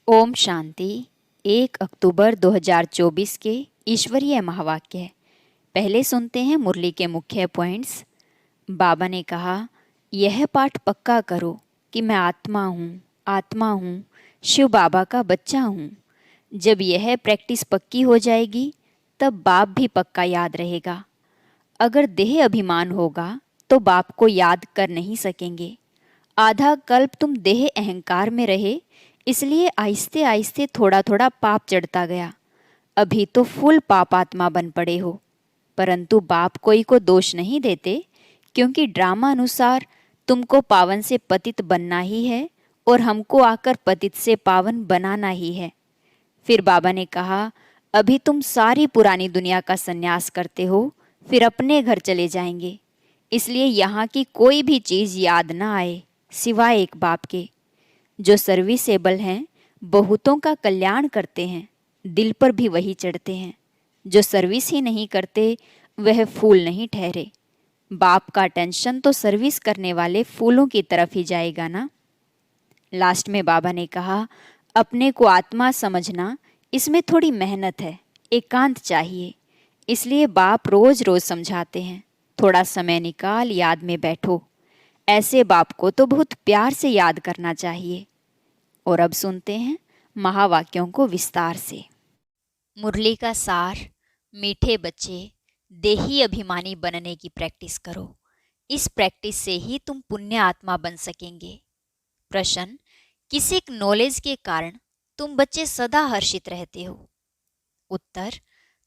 ओम शांति। 1 अक्टूबर 2024 के ईश्वरीय महावाक्य। पहले सुनते हैं मुरली के मुख्य पॉइंट्स। बाबा ने कहा, यह पाठ पक्का करो कि मैं आत्मा हूँ, शिव बाबा का बच्चा हूँ। जब यह प्रैक्टिस पक्की हो जाएगी तब बाप भी पक्का याद रहेगा। अगर देह अभिमान होगा तो बाप को याद कर नहीं सकेंगे। आधा कल्प तुम देह अहंकार में रहे, इसलिए आहिस्ते आहिस्ते थोड़ा थोड़ा पाप चढ़ता गया। अभी तो फुल पापात्मा बन पड़े हो। परंतु बाप कोई को दोष नहीं देते, क्योंकि ड्रामा अनुसार तुमको पावन से पतित बनना ही है और हमको आकर पतित से पावन बनाना ही है। फिर बाबा ने कहा, अभी तुम सारी पुरानी दुनिया का संन्यास करते हो, फिर अपने घर चले जाएंगे। इसलिए यहाँ की कोई भी चीज़ याद ना आए सिवाय एक बाप के। जो सर्विसेबल हैं बहुतों का कल्याण करते हैं, दिल पर भी वही चढ़ते हैं। जो सर्विस ही नहीं करते वह फूल नहीं ठहरे। बाप का टेंशन तो सर्विस करने वाले फूलों की तरफ ही जाएगा ना। लास्ट में बाबा ने कहा, अपने को आत्मा समझना, इसमें थोड़ी मेहनत है, एकांत चाहिए। इसलिए बाप रोज रोज समझाते हैं, थोड़ा समय निकाल याद में बैठो। ऐसे बाप को तो बहुत प्यार से याद करना चाहिए। और अब सुनते हैं महावाक्यों को विस्तार से। मुरली का सार। मीठे बच्चे, देही अभिमानी बनने की प्रैक्टिस करो। इस प्रैक्टिस से ही तुम पुण्य आत्मा बन सकेंगे। प्रश्न, किसी नॉलेज के कारण तुम बच्चे सदा हर्षित रहते हो? उत्तर,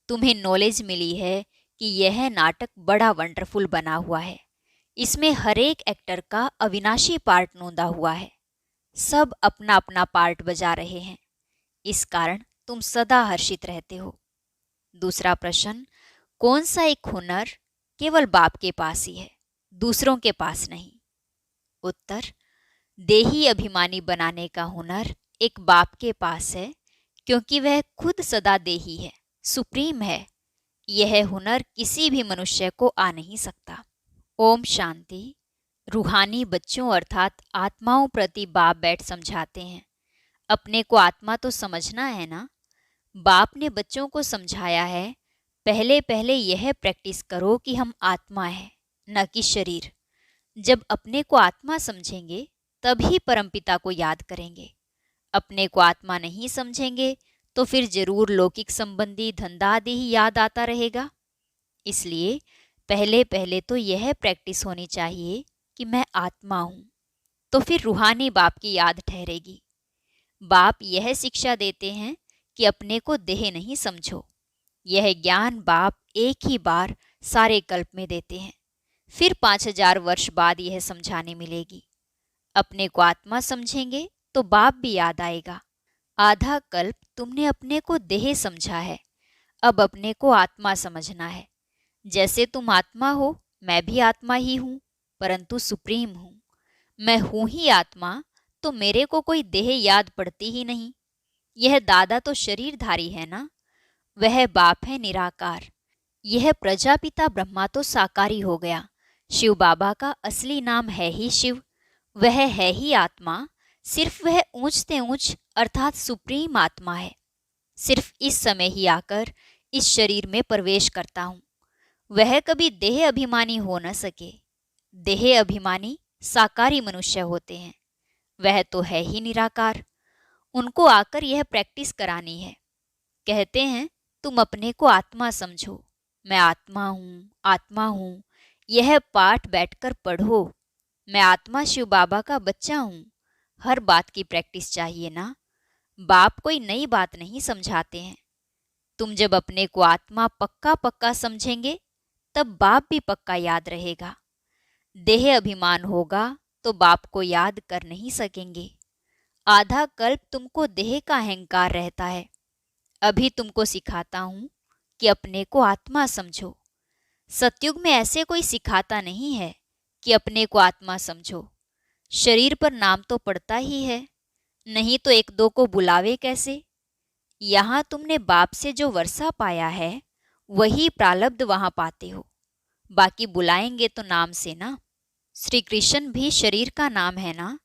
तुम्हें नॉलेज मिली है कि यह नाटक बड़ा वंडरफुल बना हुआ है। इसमें हर एक एक्टर का अविनाशी पार्ट नोंदा हुआ है। सब अपना अपना पार्ट बजा रहे हैं, इस कारण तुम सदा हर्षित रहते हो। दूसरा प्रश्न, कौन सा एक हुनर केवल बाप के पास ही है, दूसरों के पास नहीं? उत्तर, देही अभिमानी बनाने का हुनर एक बाप के पास है, क्योंकि वह खुद सदा देही है, सुप्रीम है। यह हुनर किसी भी मनुष्य को आ नहीं सकता। ओम शांति। रूहानी बच्चों अर्थात आत्माओं प्रति बाप बैठ समझाते हैं, अपने को आत्मा तो समझना है ना। बाप ने बच्चों को समझाया है, पहले पहले यह प्रैक्टिस करो कि हम आत्मा है, न कि शरीर। जब अपने को आत्मा समझेंगे तभी परमपिता को याद करेंगे। अपने को आत्मा नहीं समझेंगे तो फिर जरूर लौकिक संबंधी धंधा आदि ही याद आता रहेगा। इसलिए पहले पहले तो यह प्रैक्टिस होनी चाहिए कि मैं आत्मा हूं, तो फिर रूहानी बाप की याद ठहरेगी। बाप यह शिक्षा देते हैं कि अपने को देह नहीं समझो। यह ज्ञान बाप एक ही बार सारे कल्प में देते हैं, फिर 5000 वर्ष बाद यह समझाने मिलेगी। अपने को आत्मा समझेंगे तो बाप भी याद आएगा। आधा कल्प तुमने अपने को देह समझा है, अब अपने को आत्मा समझना है। जैसे तुम आत्मा हो, मैं भी आत्मा ही हूं, परंतु सुप्रीम हूं। मैं हूं ही आत्मा, तो मेरे को कोई देह याद पड़ती ही नहीं। यह दादा तो शरीरधारी है ना, वह बाप है निराकार। यह प्रजापिता ब्रह्मा तो साकारी हो गया। शिव बाबा का असली नाम है ही शिव, वह है ही आत्मा। सिर्फ वह ऊंच से ऊंच अर्थात सुप्रीम आत्मा है। सिर्फ इस समय ही आकर इस शरीर में प्रवेश करता हूं। वह कभी देह अभिमानी हो न सके। देह अभिमानी साकारी मनुष्य होते हैं, वह तो है ही निराकार। उनको आकर यह प्रैक्टिस करानी है। कहते हैं, तुम अपने को आत्मा समझो, मैं आत्मा हूं। यह पाठ बैठकर पढ़ो। मैं आत्मा शिव बाबा का बच्चा हूं। हर बात की प्रैक्टिस चाहिए ना। बाप कोई नई बात नहीं समझाते हैं। तुम जब अपने को आत्मा पक्का पक्का समझेंगे तब बाप भी पक्का याद रहेगा। देह अभिमान होगा तो बाप को याद कर नहीं सकेंगे। आधा कल्प तुमको देह का अहंकार रहता है। अभी तुमको सिखाता हूं कि अपने को आत्मा समझो। सतयुग में ऐसे कोई सिखाता नहीं है कि अपने को आत्मा समझो। शरीर पर नाम तो पड़ता ही है, नहीं तो एक दो को बुलावे कैसे? यहाँ तुमने बाप से जो वर्षा पाया है वही प्रालब्ध वहां पाते हो। बाकी बुलाएंगे तो नाम से ना। श्री कृष्ण भी शरीर का नाम है ना।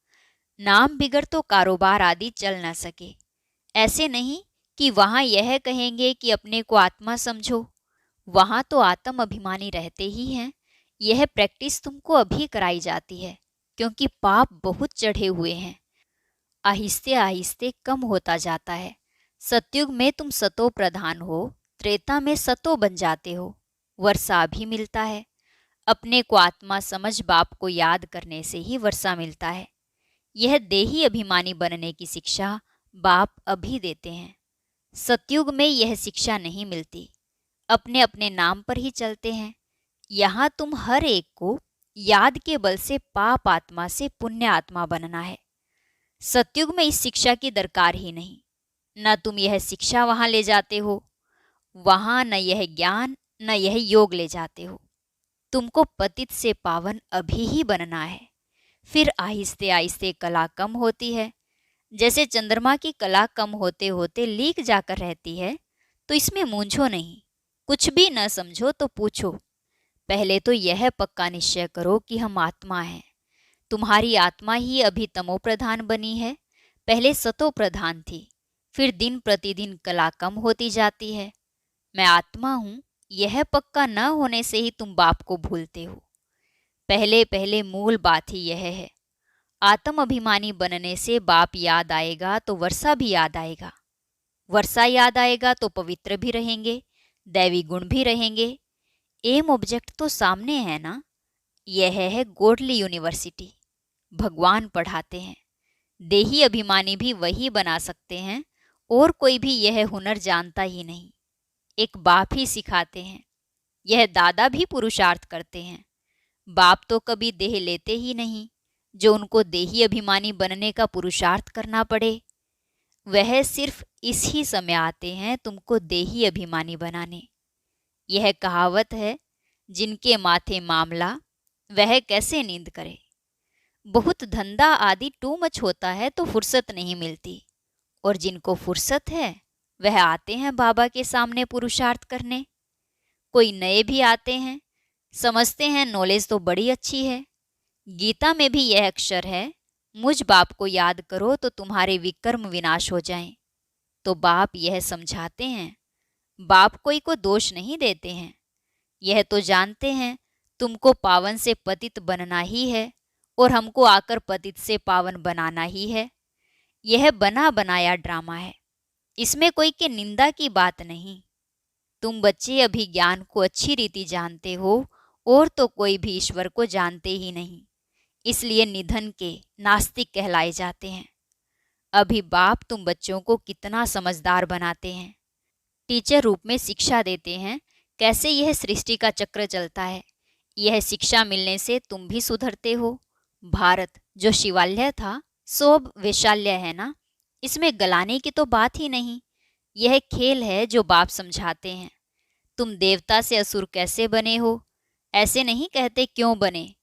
नाम बिगड़ तो कारोबार आदि चल न सके। ऐसे नहीं कि वहाँ यह कहेंगे कि अपने को आत्मा समझो, वहाँ तो आत्म अभिमानी रहते ही हैं। यह प्रैक्टिस तुमको अभी कराई जाती है, क्योंकि पाप बहुत चढ़े हुए हैं। आहिस्ते आहिस्ते कम होता जाता है। सतयुग में तुम सतो प्रधान हो, त्रेता में सतो बन जाते हो, वर्षा भी मिलता है। अपने को आत्मा समझ बाप को याद करने से ही वर्षा मिलता है। यह देही अभिमानी बनने की शिक्षा बाप अभी देते हैं। सतयुग में यह शिक्षा नहीं मिलती, अपने अपने नाम पर ही चलते हैं। यहाँ तुम हर एक को याद के बल से पाप आत्मा से पुण्य आत्मा बनना है। सतयुग में इस शिक्षा की दरकार ही नहीं। न तुम यह शिक्षा वहां ले जाते हो, वहां न यह ज्ञान न यह योग ले जाते हो। तुमको पतित से पावन अभी ही बनना है। फिर आहिस्ते आहिस्ते कला कम होती है। जैसे चंद्रमा की कला कम होते होते लीक जाकर रहती है, तो इसमें मूंझो नहीं। कुछ भी न समझो तो पूछो। पहले तो यह पक्का निश्चय करो कि हम आत्मा हैं। तुम्हारी आत्मा ही अभी तमो प्रधान बनी है, पहले सतो प्रधान थी। फिर दिन प्रतिदिन कला कम होती जाती है। मैं आत्मा हूं, यह पक्का न होने से ही तुम बाप को भूलते हो। पहले पहले मूल बात ही यह है। आत्म अभिमानी बनने से बाप याद आएगा तो वर्षा भी याद आएगा। वर्षा याद आएगा तो पवित्र भी रहेंगे, दैवी गुण भी रहेंगे। एम ऑब्जेक्ट तो सामने है ना। यह है गोडली यूनिवर्सिटी। भगवान पढ़ाते हैं। देही अभिमानी भी वही बना सकते हैं, और कोई भी यह हुनर जानता ही नहीं। एक बाप ही सिखाते हैं। यह दादा भी पुरुषार्थ करते हैं। बाप तो कभी देह लेते ही नहीं, जो उनको देही अभिमानी बनने का पुरुषार्थ करना पड़े। वह सिर्फ इस ही समय आते हैं तुमको देही अभिमानी बनाने। यह कहावत है, जिनके माथे मामला वह कैसे नींद करे। बहुत धंधा आदि टू मच होता है तो फुर्सत नहीं मिलती, और जिनको फुर्सत है वह आते हैं बाबा के सामने पुरुषार्थ करने। कोई नए भी आते हैं, समझते हैं नॉलेज तो बड़ी अच्छी है। गीता में भी यह अक्षर है, मुझ बाप को याद करो तो तुम्हारे विकर्म विनाश हो जाएं। तो बाप यह समझाते हैं। बाप कोई को दोष नहीं देते हैं। यह तो जानते हैं तुमको पावन से पतित बनना ही है, और हमको आकर पतित से पावन बनाना ही है। यह बना बनाया ड्रामा है, इसमें कोई के निंदा की बात नहीं। तुम बच्चे अभी ज्ञान को अच्छी रीति जानते हो, और तो कोई भी ईश्वर को जानते ही नहीं, इसलिए निधन के नास्तिक कहलाए जाते हैं। अभी बाप तुम बच्चों को कितना समझदार बनाते हैं। टीचर रूप में शिक्षा देते हैं, कैसे यह सृष्टि का चक्र चलता है। यह शिक्षा मिलने से तुम भी सुधरते हो। भारत जो शिवालय था सो अब वैशाल्य है ना, इसमें गलाने की तो बात ही नहीं। यह खेल है जो बाप समझाते हैं। तुम देवता से असुर कैसे बने हो, ऐसे नहीं कहते क्यों बने।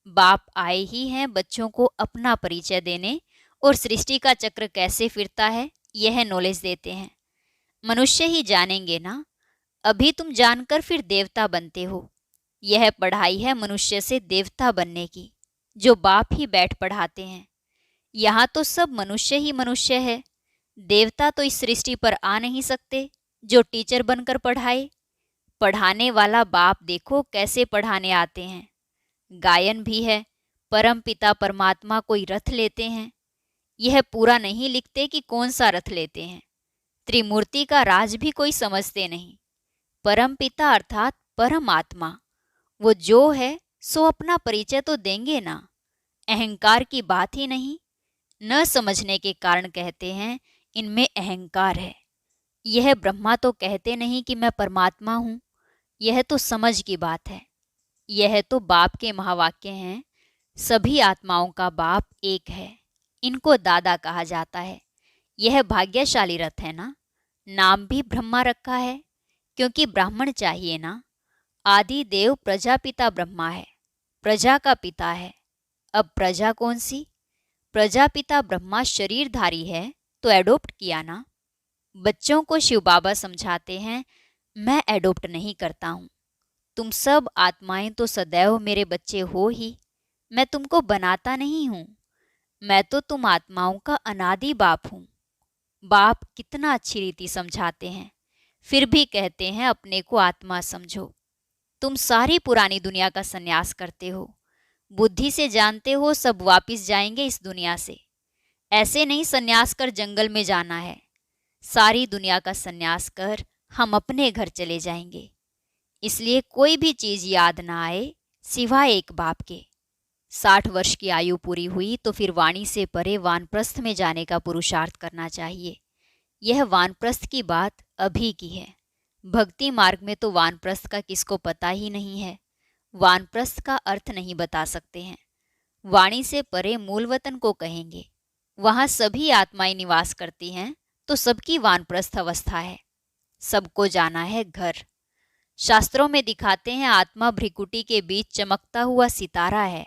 बाप आए ही हैं बच्चों को अपना परिचय देने, और सृष्टि का चक्र कैसे फिरता है यह नॉलेज देते हैं। मनुष्य ही जानेंगे ना, अभी तुम जानकर फिर देवता बनते हो। यह पढ़ाई है मनुष्य से देवता बनने की, जो बाप ही बैठ पढ़ाते हैं। यहाँ तो सब मनुष्य ही मनुष्य है। देवता तो इस सृष्टि पर आ नहीं सकते जो टीचर बनकर पढ़ाए। पढ़ाने वाला बाप देखो कैसे पढ़ाने आते हैं। गायन भी है, परम पिता परमात्मा कोई रथ लेते हैं। यह पूरा नहीं लिखते कि कौन सा रथ लेते हैं। त्रिमूर्ति का राज भी कोई समझते नहीं। परम पिता अर्थात परम आत्मा, वो जो है सो अपना परिचय तो देंगे ना। अहंकार की बात ही नहीं। न समझने के कारण कहते हैं इनमें अहंकार है। यह ब्रह्मा तो कहते नहीं कि मैं परमात्मा हूँ, यह तो समझ की बात है। यह तो बाप के महावाक्य हैं। सभी आत्माओं का बाप एक है, इनको दादा कहा जाता है। यह भाग्यशाली रथ है ना। नाम भी ब्रह्मा रखा है, क्योंकि ब्राह्मण चाहिए ना। आदि देव प्रजापिता ब्रह्मा है, प्रजा का पिता है। अब प्रजा कौन सी? प्रजापिता ब्रह्मा शरीरधारी है तो एडोप्ट किया ना। बच्चों को शिव बाबा समझाते हैं, मैं एडोप्ट नहीं करता हूँ। तुम सब आत्माएं तो सदैव मेरे बच्चे हो ही, मैं तुमको बनाता नहीं हूँ। मैं तो तुम आत्माओं का अनादि बाप हूँ। बाप कितना अच्छी रीति समझाते हैं, फिर भी कहते हैं अपने को आत्मा समझो। तुम सारी पुरानी दुनिया का संन्यास करते हो, बुद्धि से जानते हो सब वापिस जाएंगे इस दुनिया से। ऐसे नहीं संन्यास कर जंगल में जाना है, सारी दुनिया का संन्यास कर हम अपने घर चले जाएंगे। इसलिए कोई भी चीज याद ना आए सिवाय एक बाप के। 60 वर्ष की आयु पूरी हुई तो फिर वाणी से परे वानप्रस्थ में जाने का पुरुषार्थ करना चाहिए। यह वानप्रस्थ की बात अभी की है। भक्ति मार्ग में तो वानप्रस्थ का किसको पता ही नहीं है, वानप्रस्थ का अर्थ नहीं बता सकते हैं। वाणी से परे मूल वतन को कहेंगे, वहां सभी आत्माएं निवास करती हैं, तो सबकी वानप्रस्थ अवस्था है। सबको जाना है घर। शास्त्रों में दिखाते हैं आत्मा भ्रिकुटी के बीच चमकता हुआ सितारा है।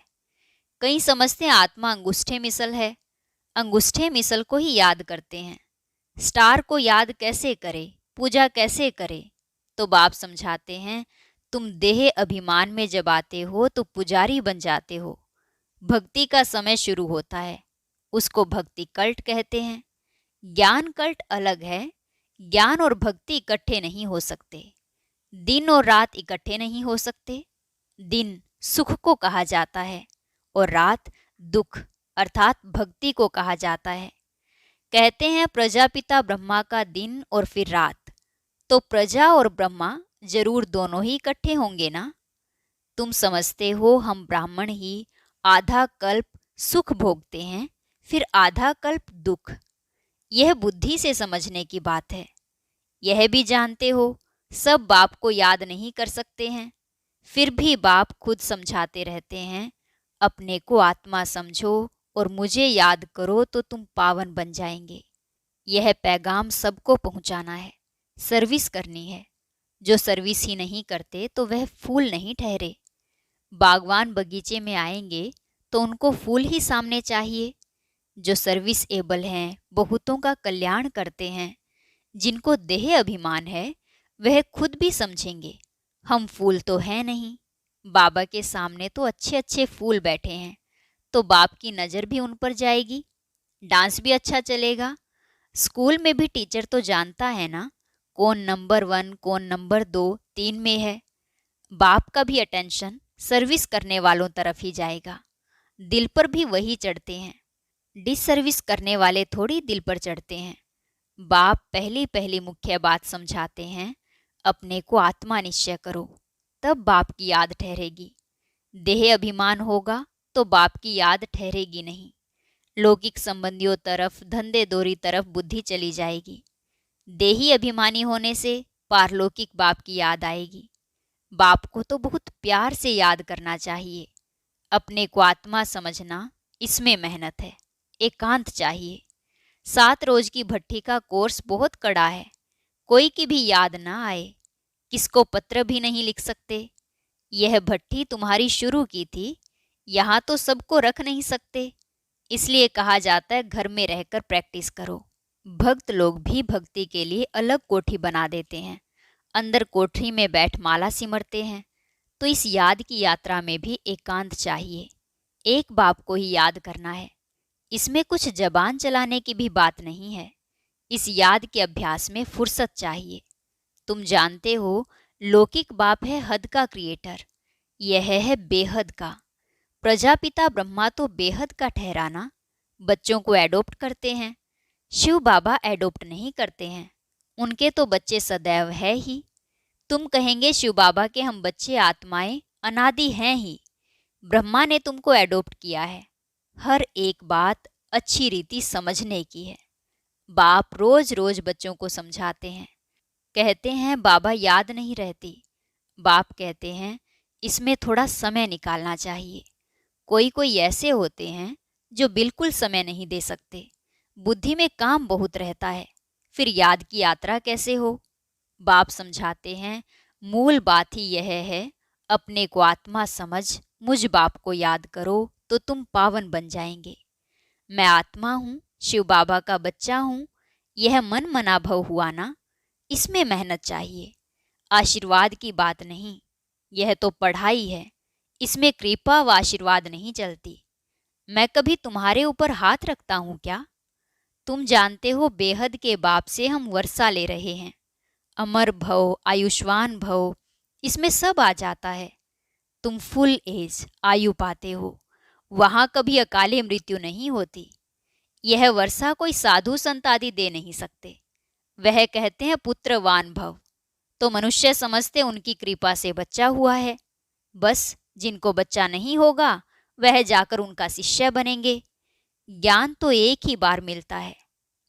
कई समझते हैं आत्मा अंगूठे मिसल है, अंगूठे मिसल को ही याद करते हैं। स्टार को याद कैसे करे, पूजा कैसे करे? तो बाप समझाते हैं तुम देह अभिमान में जब आते हो तो पुजारी बन जाते हो। भक्ति का समय शुरू होता है, उसको भक्ति कल्ट कहते हैं। ज्ञान कल्ट अलग है। ज्ञान और भक्ति इकट्ठे नहीं हो सकते, दिन और रात इकट्ठे नहीं हो सकते। दिन सुख को कहा जाता है और रात दुख अर्थात भक्ति को कहा जाता है। कहते हैं प्रजापिता ब्रह्मा का दिन और फिर रात, तो प्रजा और ब्रह्मा जरूर दोनों ही इकट्ठे होंगे ना। तुम समझते हो हम ब्राह्मण ही आधा कल्प सुख भोगते हैं, फिर आधा कल्प दुख। यह बुद्धि से समझने की बात है। यह भी जानते हो सब बाप को याद नहीं कर सकते हैं, फिर भी बाप खुद समझाते रहते हैं अपने को आत्मा समझो और मुझे याद करो तो तुम पावन बन जाएंगे। यह पैगाम सबको पहुंचाना है, सर्विस करनी है। जो सर्विस ही नहीं करते तो वह फूल नहीं ठहरे। बागवान बगीचे में आएंगे तो उनको फूल ही सामने चाहिए। जो सर्विस एबल हैं, बहुतों का कल्याण करते हैं, जिनको देह अभिमान है, वह खुद भी समझेंगे हम फूल तो हैं नहीं। बाबा के सामने तो अच्छे अच्छे फूल बैठे हैं, तो बाप की नज़र भी उन पर जाएगी, डांस भी अच्छा चलेगा। स्कूल में भी टीचर तो जानता है ना कौन नंबर 1 कौन नंबर 2 3 में है। बाप का भी अटेंशन सर्विस करने वालों तरफ ही जाएगा। दिल पर भी वही चढ़ते हैं, डिसर्विस करने वाले थोड़ी दिल पर चढ़ते हैं। बाप पहली पहली मुख्य बात समझाते हैं अपने को आत्मा निश्चय करो, तब बाप की याद ठहरेगी। देह अभिमान होगा तो बाप की याद ठहरेगी नहीं। लौकिक संबंधियों तरफ, धंधे दोरी तरफ बुद्धि चली जाएगी। देही अभिमानी होने से पारलौकिक बाप की याद आएगी। बाप को तो बहुत प्यार से याद करना चाहिए। अपने को आत्मा समझना, इसमें मेहनत है, एकांत चाहिए। 7 रोज की भट्ठी का कोर्स बहुत कड़ा है। कोई की भी याद ना आए, किसको पत्र भी नहीं लिख सकते। यह भट्ठी तुम्हारी शुरू की थी, यहाँ तो सबको रख नहीं सकते, इसलिए कहा जाता है घर में रहकर प्रैक्टिस करो। भक्त लोग भी भक्ति के लिए अलग कोठी बना देते हैं, अंदर कोठरी में बैठ माला सिमरते हैं। तो इस याद की यात्रा में भी एकांत चाहिए, एक बाप को ही याद करना है। इसमें कुछ जबान चलाने की भी बात नहीं है। इस याद के अभ्यास में फुर्सत चाहिए। तुम जानते हो लौकिक बाप है हद का क्रिएटर, यह है बेहद का। प्रजापिता ब्रह्मा तो बेहद का ठहराना। बच्चों को एडॉप्ट करते हैं, शिव बाबा एडॉप्ट नहीं करते हैं, उनके तो बच्चे सदैव है ही। तुम कहेंगे शिव बाबा के हम बच्चे आत्माएं अनादि हैं ही, ब्रह्मा ने तुमको एडॉप्ट किया है। हर एक बात अच्छी रीति समझने की है। बाप रोज रोज बच्चों को समझाते हैं। कहते हैं बाबा याद नहीं रहती। बाप कहते हैं इसमें थोड़ा समय निकालना चाहिए। कोई कोई ऐसे होते हैं जो बिल्कुल समय नहीं दे सकते, बुद्धि में काम बहुत रहता है, फिर याद की यात्रा कैसे हो? बाप समझाते हैं मूल बात ही यह है, अपने को आत्मा समझ मुझ बाप को याद करो तो तुम पावन बन जाएंगे। मैं आत्मा हूँ, शिव बाबा का बच्चा हूँ, यह मन मनाभव हुआ ना। इसमें मेहनत चाहिए, आशीर्वाद की बात नहीं। यह तो पढ़ाई है, इसमें कृपा व आशीर्वाद नहीं चलती। मैं कभी तुम्हारे ऊपर हाथ रखता हूँ क्या? तुम जानते हो बेहद के बाप से हम वर्षा ले रहे हैं। अमर भव, आयुष्मान भव, इसमें सब आ जाता है। तुम फुल एज आयु पाते हो, वहां कभी अकाले मृत्यु नहीं होती। यह वर्षा कोई साधु संत आदि दे नहीं सकते। वह कहते हैं पुत्रवान भव, तो मनुष्य समझते उनकी कृपा से बच्चा हुआ है। बस जिनको बच्चा नहीं होगा वह जाकर उनका शिष्य बनेंगे। ज्ञान तो एक ही बार मिलता है,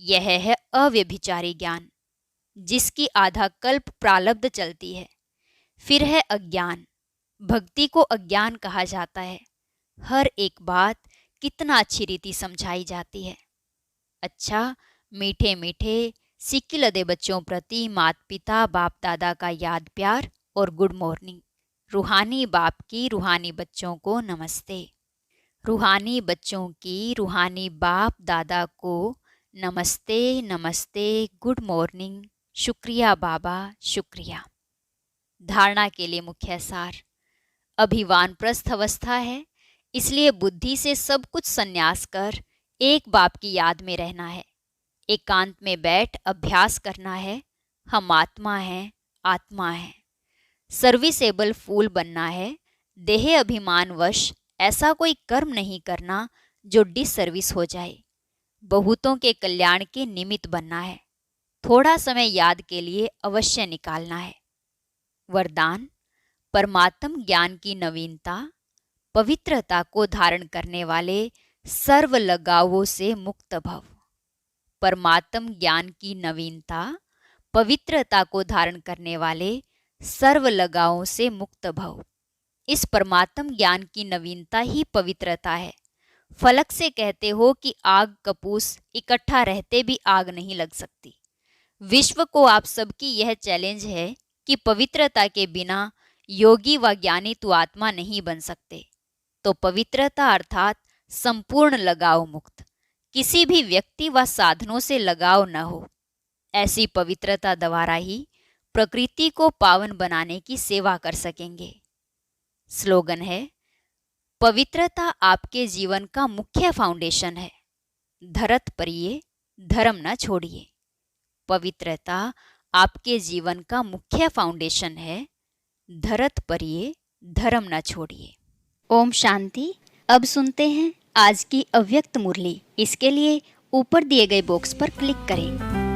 यह है अव्यभिचारी ज्ञान, जिसकी आधा कल्प प्रारब्ध चलती है। फिर है अज्ञान। भक्ति को अज्ञान कहा जाता है। हर एक बात कितना अच्छी रीति समझाई जाती है। अच्छा, मीठे मीठे सिक्की लदे बच्चों प्रति माता पिता बाप दादा का याद प्यार और गुड मॉर्निंग। रूहानी बाप की रूहानी बच्चों को नमस्ते। रूहानी बच्चों की रूहानी बाप दादा को नमस्ते नमस्ते, गुड मॉर्निंग, शुक्रिया बाबा, शुक्रिया। धारणा के लिए मुख्य सार। अभी वानप्रस्थ अवस्था है, इसलिए बुद्धि से सब कुछ संन्यास कर एक बाप की याद में रहना है। एकांत में बैठ अभ्यास करना है। हम आत्मा हैं, आत्मा है। सर्विसेबल फूल बनना है। देह अभिमान वश ऐसा कोई कर्म नहीं करना जो डिसर्विस हो जाए। बहुतों के कल्याण के निमित्त बनना है। थोड़ा समय याद के लिए अवश्य निकालना है। वरदान। परमात्म ज्ञान की नवीनता, पवित्रता को धारण करने वाले सर्व लगावों से मुक्त भव। परमात्म ज्ञान की नवीनता, पवित्रता को धारण करने वाले सर्व लगावों से मुक्त भव। इस परमात्म ज्ञान की नवीनता ही पवित्रता है। फलक से कहते हो कि आग कपूस इकट्ठा रहते भी आग नहीं लग सकती। विश्व को आप सबकी यह चैलेंज है कि पवित्रता के बिना योगी व ज्ञानी तो आत्मा नहीं बन सकते। तो पवित्रता अर्थात संपूर्ण लगाव मुक्त, किसी भी व्यक्ति व साधनों से लगाव न हो, ऐसी पवित्रता द्वारा ही प्रकृति को पावन बनाने की सेवा कर सकेंगे। स्लोगन है, पवित्रता आपके जीवन का मुख्य फाउंडेशन है। धरत परिये धर्म न छोड़िए। पवित्रता आपके जीवन का मुख्य फाउंडेशन है। धरत परिये धर्म न छोड़िए। ओम शांति। अब सुनते हैं आज की अव्यक्त मुरली। इसके लिए ऊपर दिए गए बॉक्स पर क्लिक करें।